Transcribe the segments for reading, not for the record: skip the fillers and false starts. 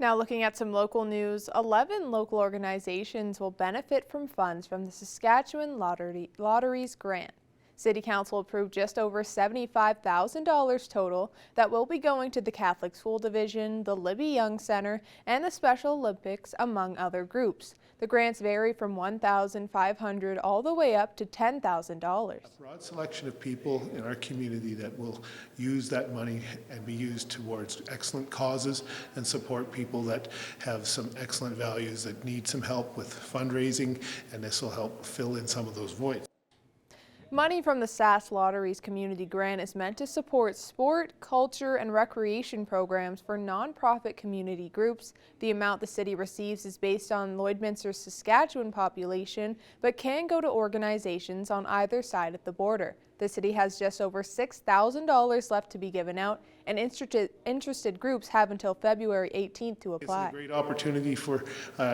Now looking at some local news, 11 local organizations will benefit from funds from the Saskatchewan Lotteries grant. City Council approved just over $75,000 total that will be going to the Catholic School Division, the Libby Young Center, and the Special Olympics, among other groups. The grants vary from $1,500 all the way up to $10,000. A broad selection of people in our community that will use that money and be used towards excellent causes and support people that have some excellent values that need some help with fundraising, and this will help fill in some of those voids. Money from the SAS Lotteries Community Grant is meant to support sport, culture, and recreation programs for nonprofit community groups. The amount the city receives is based on Lloydminster's Saskatchewan population, but can go to organizations on either side of the border. The city has just over $6,000 left to be given out, and interested groups have until February 18th to apply. It's a great opportunity for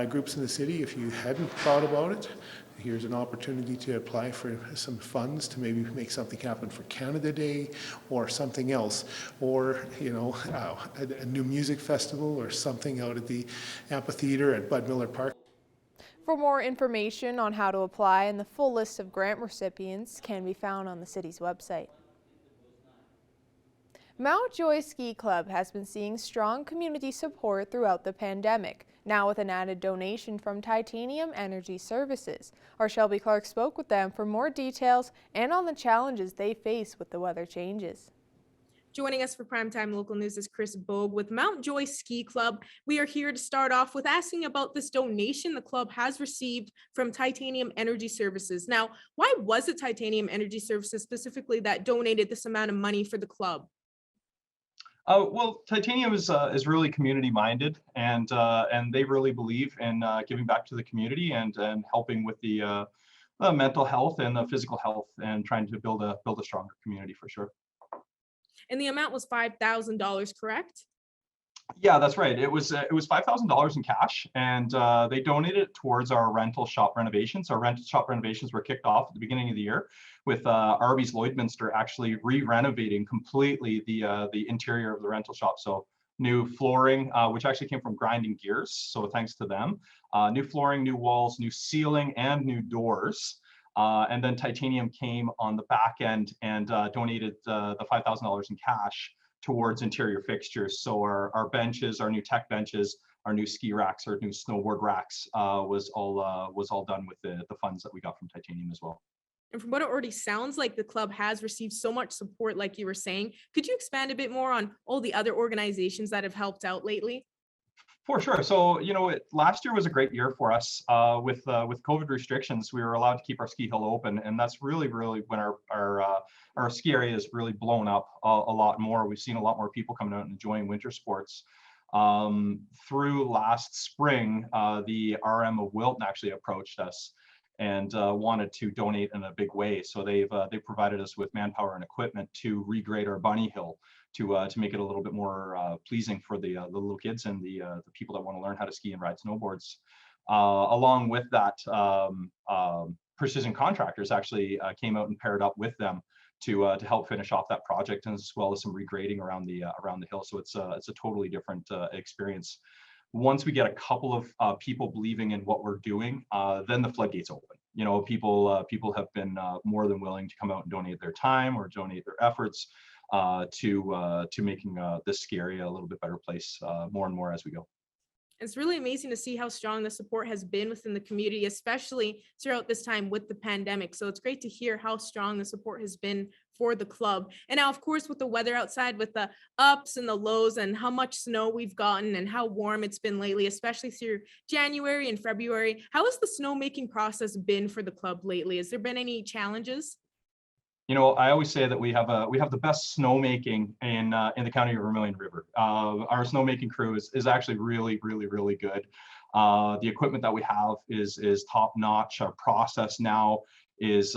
groups in the city. If you hadn't thought about it, here's an opportunity to apply for some funds to maybe make something happen for Canada Day or something else, or a new music festival or something out at the amphitheater at Bud Miller Park. For more information on how to apply and the full list of grant recipients can be found on the city's website. Mount Joy Ski Club has been seeing strong community support throughout the pandemic, now with an added donation from Titanium Energy Services. Our Shelby Clark spoke with them for more details and on the challenges they face with the weather changes. Joining us for Primetime Local News is Chris Bogue with Mount Joy Ski Club. We are here to start off with asking about this donation the club has received from Titanium Energy Services. Now, why was it Titanium Energy Services specifically that donated this amount of money for the club? Well, Titanium is really community minded, and they really believe in giving back to the community and helping with the mental health and the physical health, and trying to build a stronger community for sure. And the amount was $5,000, correct? Yeah, that's right. It was $5,000 in cash, and they donated it towards our rental shop renovations. Our rental shop renovations were kicked off at the beginning of the year, with Arby's Lloydminster actually re-renovating completely the interior of the rental shop. So new flooring, which actually came from Grinding Gears. So thanks to them, new flooring, new walls, new ceiling, and new doors. And then Titanium came on the back end and donated the $5,000 in cash towards interior fixtures. So our benches, our new tech benches, our new ski racks, our new snowboard racks was all done with the funds that we got from Titanium as well. And from what it already sounds like, the club has received so much support, like you were saying. Could you expand a bit more on all the other organizations that have helped out lately? For sure. So, last year was a great year for us. With COVID restrictions, we were allowed to keep our ski hill open, and that's really when our ski area has really blown up a lot more. We've seen a lot more people coming out and enjoying winter sports. Through last spring, the RM of Wilton actually approached us and wanted to donate in a big way. So they've provided us with manpower and equipment to regrade our bunny hill to make it a little bit more pleasing for the little kids and the people that want to learn how to ski and ride snowboards. Along with that, Precision Contractors actually came out and paired up with them to help finish off that project, and as well as some regrading around the hill. So it's a totally different experience. Once we get a couple of people believing in what we're doing, then the floodgates open. People have been more than willing to come out and donate their time or donate their efforts to making this ski area a little bit better place more and more as we go. It's really amazing to see how strong the support has been within the community, especially throughout this time with the pandemic. So it's great to hear how strong the support has been for the club. And now, of course, with the weather outside, with the ups and the lows and how much snow we've gotten and how warm it's been lately, especially through January and February, how has the snowmaking process been for the club lately? Has there been any challenges? I always say that we have the best snowmaking in the county of Vermilion River. Our snowmaking crew is actually really good. The equipment that we have is top notch. Our process now is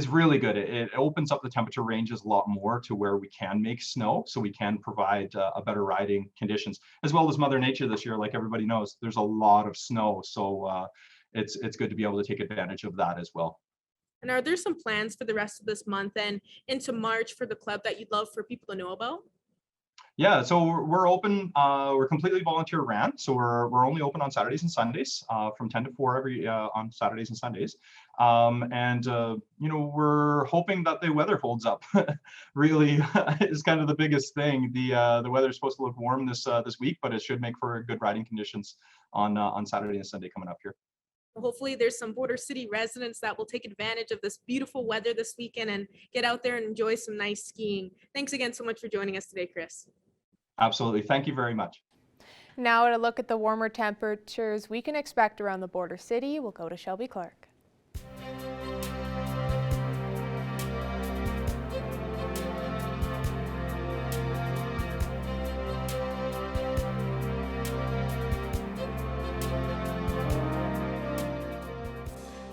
really good. It opens up the temperature ranges a lot more to where we can make snow, so we can provide a better riding conditions, as well as Mother Nature this year. Like everybody knows, there's a lot of snow, so it's good to be able to take advantage of that as well. And are there some plans for the rest of this month and into March for the club that you'd love for people to know about? Yeah, so we're open. We're completely volunteer ran, so we're only open on Saturdays and Sundays, from 10 to 4 every on Saturdays and Sundays. And you know, we're hoping that the weather holds up. Really, is kind of the biggest thing. The weather's supposed to look warm this week, but it should make for good riding conditions on Saturday and Sunday coming up here. Hopefully there's some Border City residents that will take advantage of this beautiful weather this weekend and get out there and enjoy some nice skiing. Thanks again so much for joining us today, Chris. Absolutely. Thank you very much. Now to look at the warmer temperatures we can expect around the Border City, we'll go to Shelby Clark.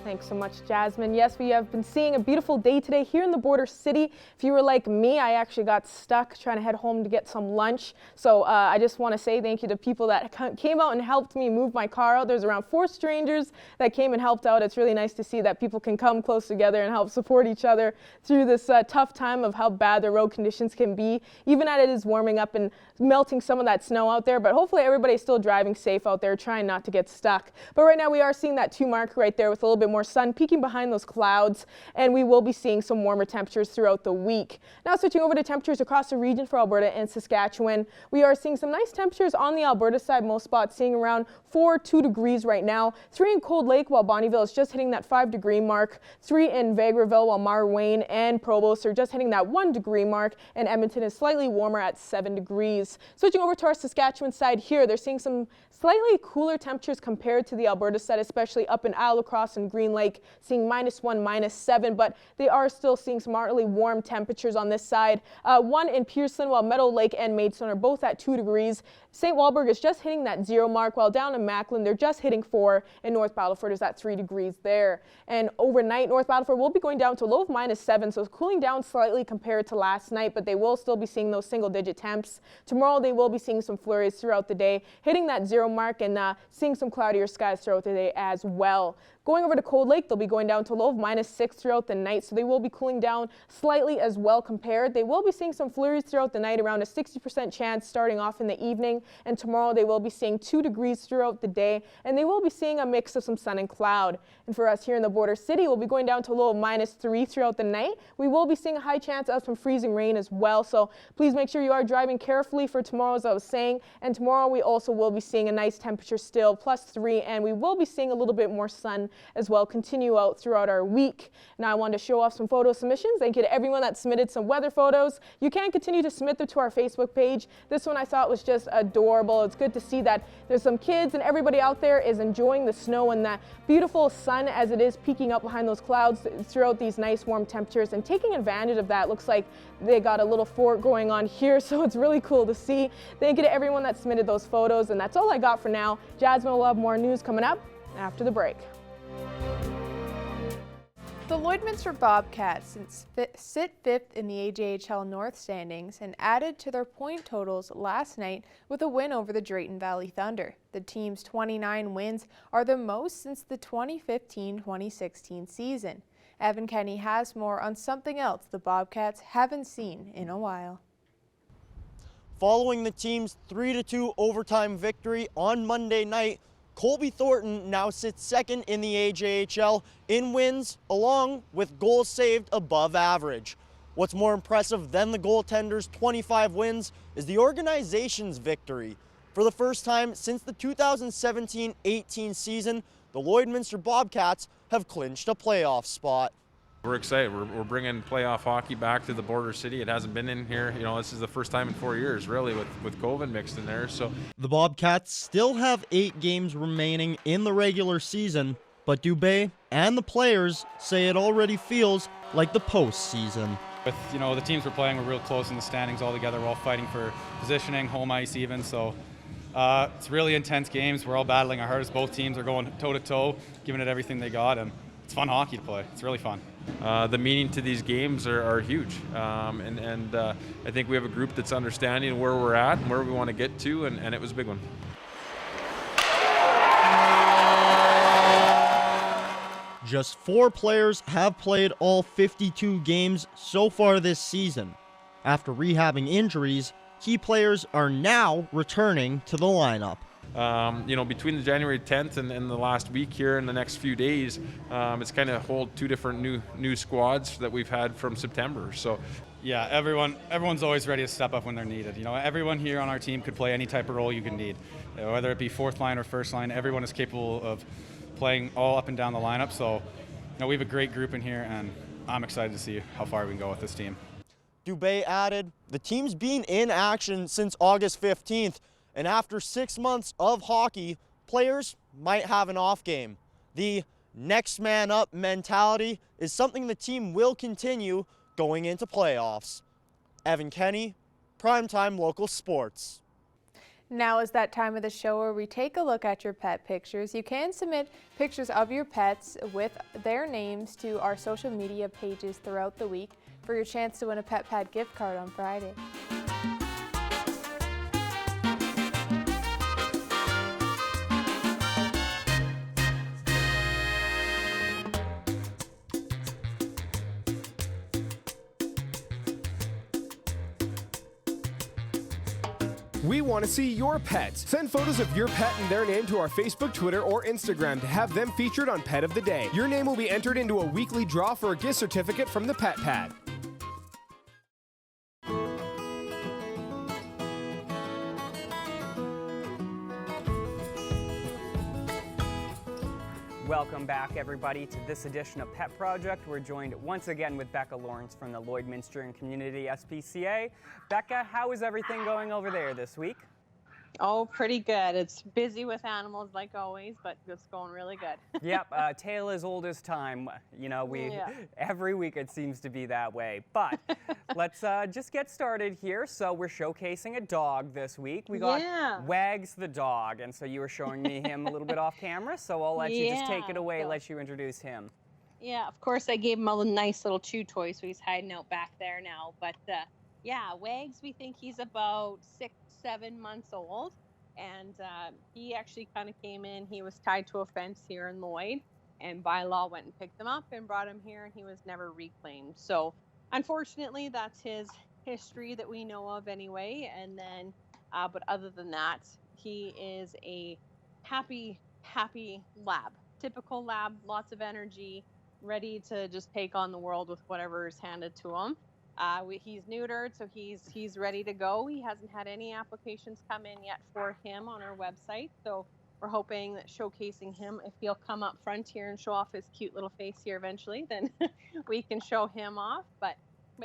Thanks so much, Jasmine. Yes, we have been seeing a beautiful day today here in the Border City. If you were like me, I actually got stuck trying to head home to get some lunch. So I just want to say thank you to people that came out and helped me move my car out. There's around 4 strangers that came and helped out. It's really nice to see that people can come close together and help support each other through this tough time of how bad the road conditions can be, even as it is warming up and melting some of that snow out there. But hopefully everybody's still driving safe out there, trying not to get stuck. But right now we are seeing that 2 mark right there with a little bit more sun peeking behind those clouds, and we will be seeing some warmer temperatures throughout the week. Now switching over to temperatures across the region for Alberta and Saskatchewan, we are seeing some nice temperatures on the Alberta side, most spots seeing around 2 degrees right now, 3 in Cold Lake, while Bonnyville is just hitting that 5-degree mark, 3 in Vegreville, while Marwayne and Provost are just hitting that 1-degree mark, and Edmonton is slightly warmer at 7 degrees. Switching over to our Saskatchewan side here, they're seeing some slightly cooler temperatures compared to the Alberta side, especially up in Isle Cross and Green Lake, seeing -1, -7, but they are still seeing some moderately warm temperatures on this side. 1 in Pearson, while Meadow Lake and Maidstone are both at 2 degrees. St. Walburg is just hitting that 0 mark, while down in Macklin, they're just hitting 4, and North Battleford is at 3 degrees there. And overnight, North Battleford will be going down to a low of -7, so it's cooling down slightly compared to last night, but they will still be seeing those single-digit temps. Tomorrow, they will be seeing some flurries throughout the day, hitting that 0 mark and seeing some cloudier skies throughout the day as well. Going over to Cold Lake, they'll be going down to a low of -6 throughout the night, so they will be cooling down slightly as well compared. They will be seeing some flurries throughout the night, around a 60% chance starting off in the evening, and tomorrow they will be seeing 2 degrees throughout the day, and they will be seeing a mix of some sun and cloud. And for us here in the Border City, we'll be going down to a low of -3 throughout the night. We will be seeing a high chance of some freezing rain as well, so please make sure you are driving carefully for tomorrow, as I was saying. And tomorrow we also will be seeing a nice temperature still, +3, and we will be seeing a little bit more sun as well continue out throughout our week. Now I wanted to show off some photo submissions. Thank you to everyone that submitted some weather photos. You can continue to submit them to our Facebook page. This one I thought was just adorable. It's good to see that there's some kids and everybody out there is enjoying the snow and that beautiful sun as it is peeking up behind those clouds throughout these nice warm temperatures and taking advantage of that. Looks like they got a little fort going on here, so it's really cool to see. Thank you to everyone that submitted those photos, and that's all I got for now. Jasmine will have more news coming up after the break. The Lloydminster Bobcats sit 5th in the AJHL North standings and added to their point totals last night with a win over the Drayton Valley Thunder. The team's 29 wins are the most since the 2015-2016 season. Evan Kenny has more on something else the Bobcats haven't seen in a while. Following the team's 3-2 overtime victory on Monday night, Colby Thornton now sits 2nd in the AJHL in wins, along with goals saved above average. What's more impressive than the goaltender's 25 wins is the organization's victory. For the first time since the 2017-18 season, the Lloydminster Bobcats have clinched a playoff spot. We're excited. We're bringing playoff hockey back to the Border City. It hasn't been in here. You know, this is the first time in 4 years, really, with COVID mixed in there. So the Bobcats still have 8 games remaining in the regular season, but Dubé and the players say it already feels like the postseason. With, you know, the teams we're playing, we're real close in the standings all together. We're all fighting for positioning, home ice even. So it's really intense games. We're all battling our hardest. Both teams are going toe-to-toe, giving it everything they got, and it's fun hockey to play. It's really fun. The meaning to these games are huge, and I think we have a group that's understanding where we're at and where we want to get to, and it was a big one. Just 4 players have played all 52 games so far this season. After rehabbing injuries, key players are now returning to the lineup. Between the January 10th and the last week here in the next few days, it's kind of hold two different new squads that we've had from September. So, yeah, everyone's always ready to step up when they're needed. Everyone here on our team could play any type of role you can need, whether it be fourth line or first line. Everyone is capable of playing all up and down the lineup. So, we have a great group in here, and I'm excited to see how far we can go with this team. Dubé added, the team's been in action since August 15th. And after 6 months of hockey, players might have an off game. The next man up mentality is something the team will continue going into playoffs. Evan Kenny, Primetime Local Sports. Now is that time of the show where we take a look at your pet pictures. You can submit pictures of your pets with their names to our social media pages throughout the week for your chance to win a Pet Pad gift card on Friday. We want to see your pets. Send photos of your pet and their name to our Facebook, Twitter, or Instagram to have them featured on Pet of the Day. Your name will be entered into a weekly draw for a gift certificate from the Pet Pad. Welcome back, everybody, to this edition of Pet Project. We're joined once again with Becca Lawrence from the Lloydminster and Community SPCA. Becca, how is everything going over there this week? Oh, pretty good. It's busy with animals like always, but it's going really good. Yep, tale as old as time. Every week it seems to be that way. But let's just get started here. So we're showcasing a dog this week. We got Wags the dog, and so you were showing me him a little bit off camera. So I'll let you just take it away, let you introduce him. Yeah, of course I gave him a nice little chew toy, so he's hiding out back there now. But yeah, Wags, we think he's about 6-7 months old, and he actually kind of came in. He was tied to a fence here in Lloyd, and by law went and picked him up and brought him here, and he was never reclaimed. So unfortunately, that's his history that we know of anyway. And then but other than that, he is a happy lab, typical lab, lots of energy, ready to just take on the world with whatever is handed to him. He's neutered, so he's ready to go. He hasn't had any applications come in yet for him on our website, so we're hoping that showcasing him, if he'll come up front here and show off his cute little face here eventually, then we can show him off. But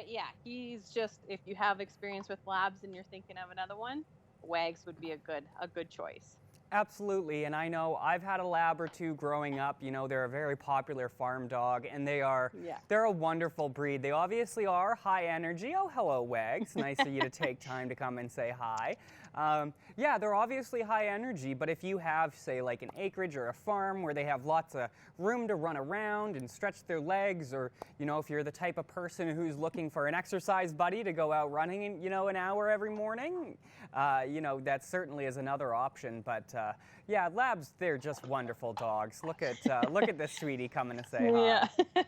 yeah, he's just, if you have experience with labs and you're thinking of another one, Wags would be a good choice. Absolutely, and I know I've had a lab or two growing up. They're a very popular farm dog, and they're a wonderful breed. They obviously are high energy. Oh, hello, Wags. Nice of you to take time to come and say hi. Yeah, they're obviously high energy, but if you have, say, like an acreage or a farm where they have lots of room to run around and stretch their legs, or, if you're the type of person who's looking for an exercise buddy to go out running, an hour every morning, that certainly is another option. But yeah, labs, they're just wonderful dogs. Look at this sweetie coming to say hi. Yeah.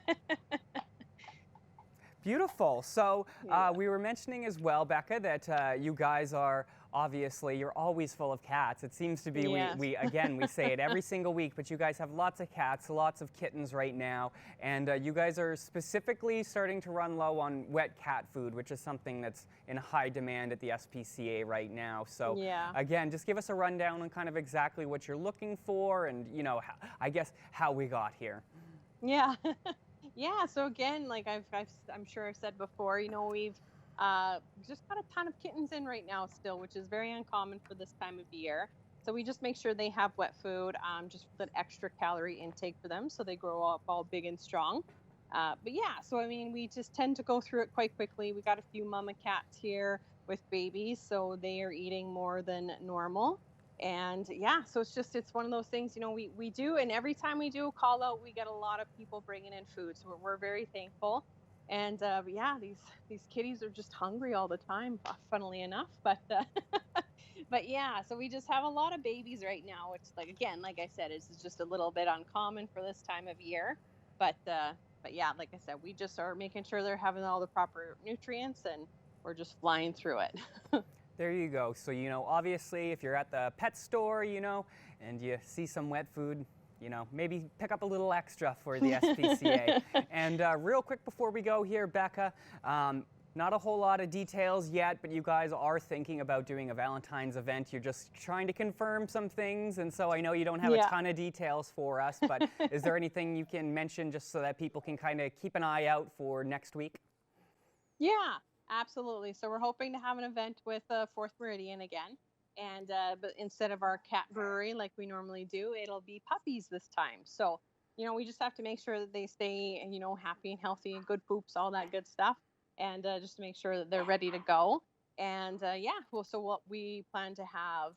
Beautiful. So we were mentioning as well, Becca, that you guys are obviously, you're always full of cats. It seems to be, we say it every single week, but you guys have lots of cats, lots of kittens right now, and you guys are specifically starting to run low on wet cat food, which is something that's in high demand at the SPCA right now. So again, just give us a rundown on kind of exactly what you're looking for and, I guess how we got here. Yeah. Yeah, so again, like I'm sure I've said before, we've just got a ton of kittens in right now still, which is very uncommon for this time of year. So we just make sure they have wet food, just with an extra calorie intake for them, so they grow up all big and strong. But yeah, so I mean, we just tend to go through it quite quickly. We got a few mama cats here with babies, so they are eating more than normal. And yeah, so it's one of those things, we do, and every time we do a call out, we get a lot of people bringing in food, so we're very thankful. And yeah, these kitties are just hungry all the time, funnily enough. But but yeah, so we just have a lot of babies right now, which, like I said, it's just a little bit uncommon for this time of year. But yeah, like I said, we just are making sure they're having all the proper nutrients, and we're just flying through it. There you go. So, obviously, if you're at the pet store, and you see some wet food, maybe pick up a little extra for the SPCA. And real quick before we go here, Becca, not a whole lot of details yet, but you guys are thinking about doing a Valentine's event. You're just trying to confirm some things, and so I know you don't have a ton of details for us, but is there anything you can mention just so that people can kind of keep an eye out for next week? Yeah, absolutely. So we're hoping to have an event with Fourth Meridian again. And but instead of our cat brewery like we normally do, it'll be puppies this time. So, we just have to make sure that they stay, happy and healthy and good poops, all that good stuff. And just to make sure that they're ready to go. And so what we plan to have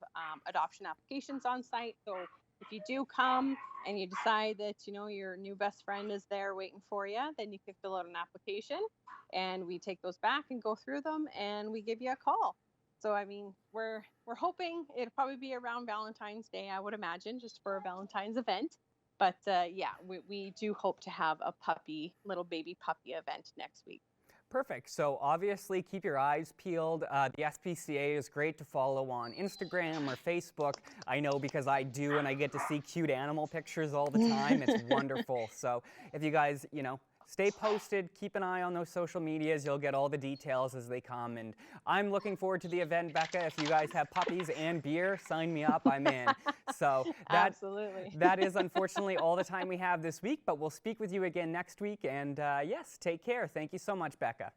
adoption applications on site. So if you do come and you decide that, your new best friend is there waiting for you, then you can fill out an application and we take those back and go through them and we give you a call. So, I mean, we're hoping it'll probably be around Valentine's Day, I would imagine, just for a Valentine's event. But we do hope to have a little baby puppy event next week. Perfect. So obviously keep your eyes peeled. The SPCA is great to follow on Instagram or Facebook. I know because I do, and I get to see cute animal pictures all the time. It's wonderful. So if you guys, stay posted, keep an eye on those social medias. You'll get all the details as they come. And I'm looking forward to the event, Becca. If you guys have puppies and beer, sign me up. I'm in. So Absolutely. That is unfortunately all the time we have this week, but we'll speak with you again next week. And yes, take care. Thank you so much, Becca.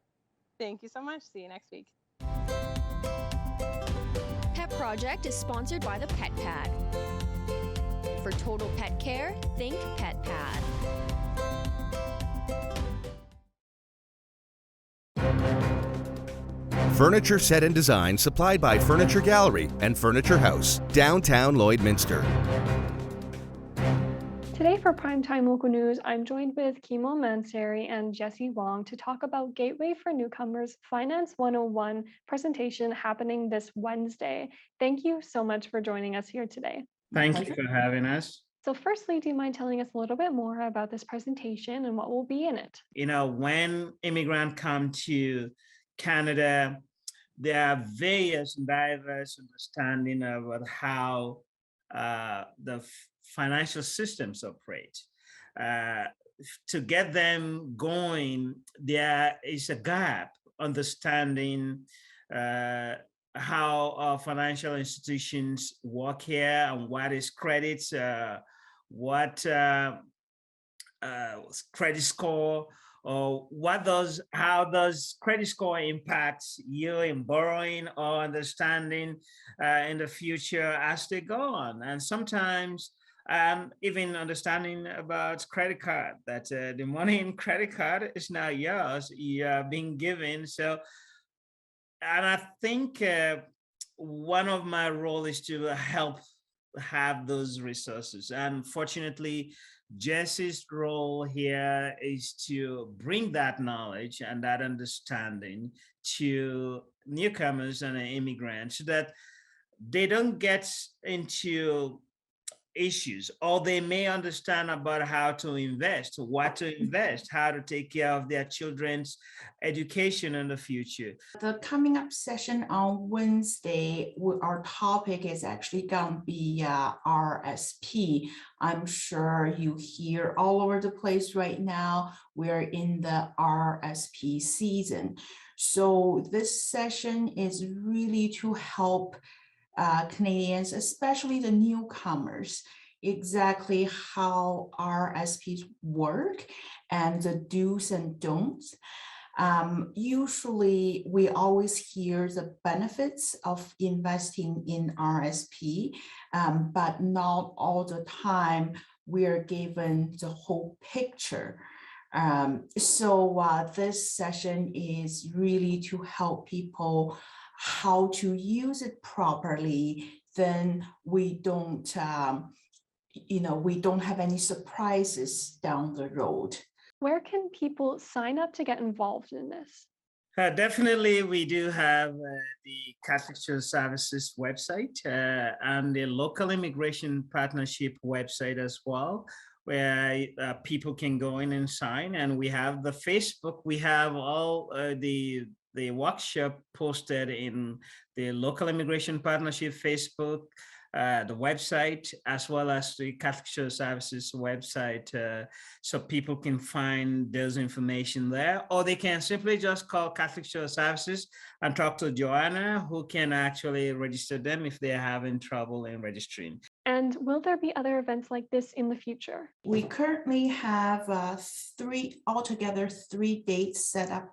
Thank you so much. See you next week. Pet Project is sponsored by the Pet Pad. For total pet care, think Pet Pad. Furniture set and design supplied by Furniture Gallery and Furniture House, downtown Lloydminster. Today for Primetime Local News, I'm joined with Kimo Mansari and Jesse Wong to talk about Gateway for Newcomers Finance 101 presentation happening this Wednesday. Thank you so much for joining us here today. Thank you for having us. So firstly, do you mind telling us a little bit more about this presentation and what will be in it? When immigrants come to Canada, there are various diverse understanding about how the financial systems operate. To get them going, there is a gap understanding how our financial institutions work here and what is credit, what credit score, or how does credit score impact you in borrowing or understanding in the future as they go on. And sometimes even understanding about credit card, that the money in credit card is not yours, you are being given. So, and I think one of my roles is to help have those resources. And fortunately, Jesse's role here is to bring that knowledge and that understanding to newcomers and immigrants so that they don't get into issues, or they may understand about how to invest, what to invest, how to take care of their children's education in the future. The coming up session on Wednesday, our topic is actually going to be RSP. I'm sure you hear all over the place right now, we're in the RSP season. So this session is really to help Canadians, especially the newcomers, exactly how RSPs work and the do's and don'ts. Usually, we always hear the benefits of investing in RSP, but not all the time we're given the whole picture. So this session is really to help people how to use it properly. Then we don't, we don't have any surprises down the road. Where can people sign up to get involved in this? Definitely, we do have the Catholic Church Services website and the local immigration partnership website as well, where people can go in and sign. And we have the Facebook. We have all the the workshop posted in the Local Immigration Partnership Facebook, the website, as well as the Catholic Social Services website, so people can find those information there, or they can simply just call Catholic Social Services and talk to Joanna, who can actually register them if they're having trouble in registering. And will there be other events like this in the future? We currently have altogether three dates set up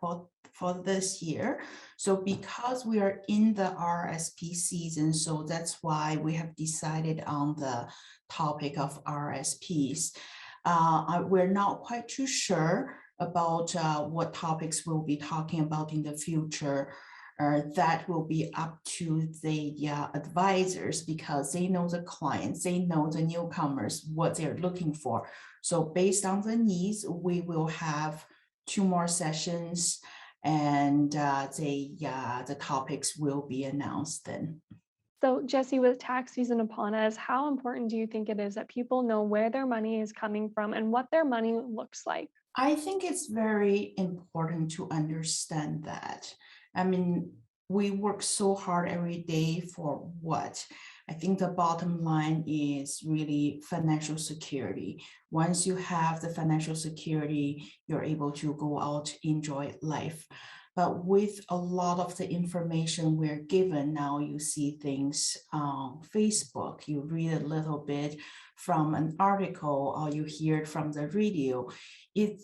for this year. So because we are in the RSP season, so that's why we have decided on the topic of RSPs. We're not quite too sure about what topics we'll be talking about in the future. That will be up to the advisors, because they know the clients, they know the newcomers, what they're looking for. So based on the needs, we will have 2 more sessions, and the topics will be announced then. So Jesse, with tax season upon us, how important do you think it is that people know where their money is coming from and what their money looks like? I think it's very important to understand that. I mean, we work so hard every day for what? I think the bottom line is really financial security. Once you have the financial security, you're able to go out, enjoy life. But with a lot of the information we're given now, you see things on Facebook, you read a little bit from an article, or you hear it from the radio.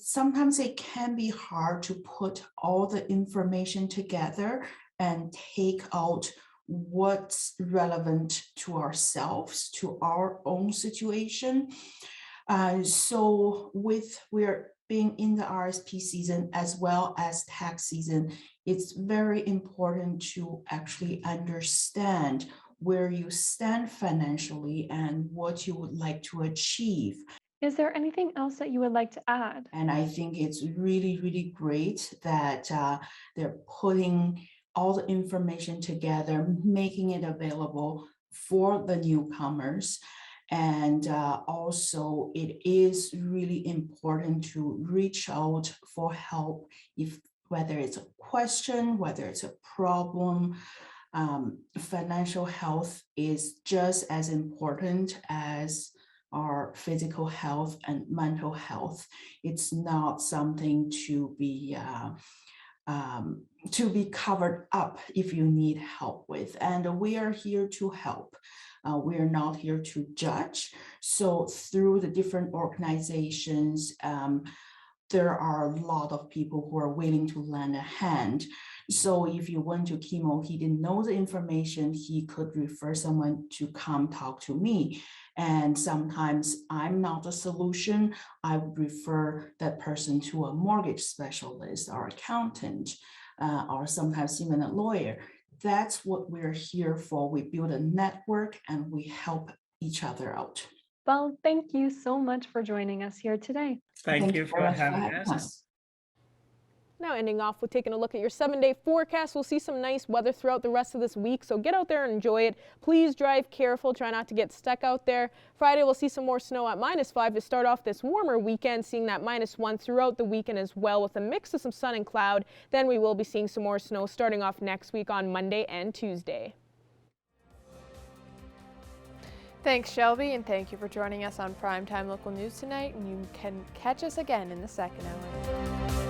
Sometimes it can be hard to put all the information together and take out what's relevant to ourselves, to our own situation. So we're being in the RSP season as well as tax season, it's very important to actually understand where you stand financially and what you would like to achieve. Is there anything else that you would like to add? And I think it's really, really great that they're putting all the information together, making it available for the newcomers. And also, it is really important to reach out for help, whether it's a question, whether it's a problem. Financial health is just as important as our physical health and mental health. It's not something to be covered up if you need help with. And we are here to help. We are not here to judge. So through the different organizations, there are a lot of people who are willing to lend a hand. So if you went to chemo, he didn't know the information, he could refer someone to come talk to me. And sometimes I'm not the solution. I would refer that person to a mortgage specialist or accountant, or sometimes even a lawyer. That's what we're here for. We build a network and we help each other out. Well, thank you so much for joining us here today. Thank you for having us. Now ending off with taking a look at your 7-day forecast. We'll see some nice weather throughout the rest of this week, so get out there and enjoy it. Please drive careful, try not to get stuck out there. Friday we'll see some more snow at -5 to start off this warmer weekend, seeing that -1 throughout the weekend as well, with a mix of some sun and cloud. Then we will be seeing some more snow starting off next week on Monday and Tuesday. Thanks, Shelby, and thank you for joining us on Primetime Local News tonight. And you can catch us again in the second hour.